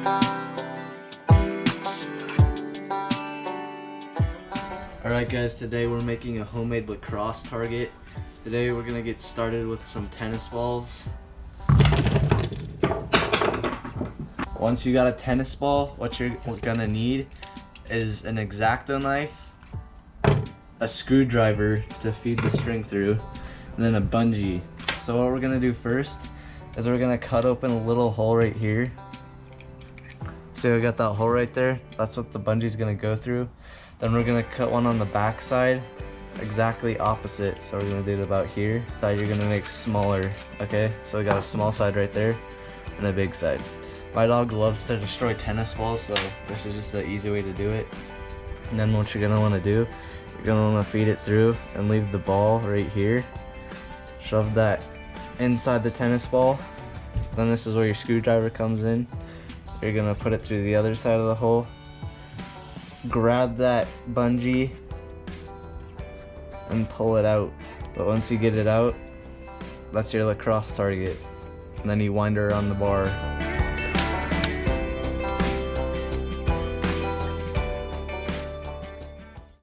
Alright guys, today we're making a homemade lacrosse target. Today we're gonna get started with some tennis balls. Once you got a tennis ball, what you're gonna need is an X-Acto knife, a screwdriver to feed the string through, and then a bungee. So what we're gonna do first is we're gonna cut open a little hole right here. See, we got that hole right there? That's what the bungee's gonna go through. Then we're gonna cut one on the back side, exactly opposite. So we're gonna do it about here. That you're gonna make smaller, okay? So we got a small side right there and a big side. My dog loves to destroy tennis balls, so this is just the easy way to do it. And then what you're gonna wanna do, you're gonna wanna feed it through and leave the ball right here. Shove that inside the tennis ball. Then this is where your screwdriver comes in. You're gonna put it through the other side of the hole. Grab that bungee and pull it out. But once you get it out, that's your lacrosse target. And then you wind her around the bar.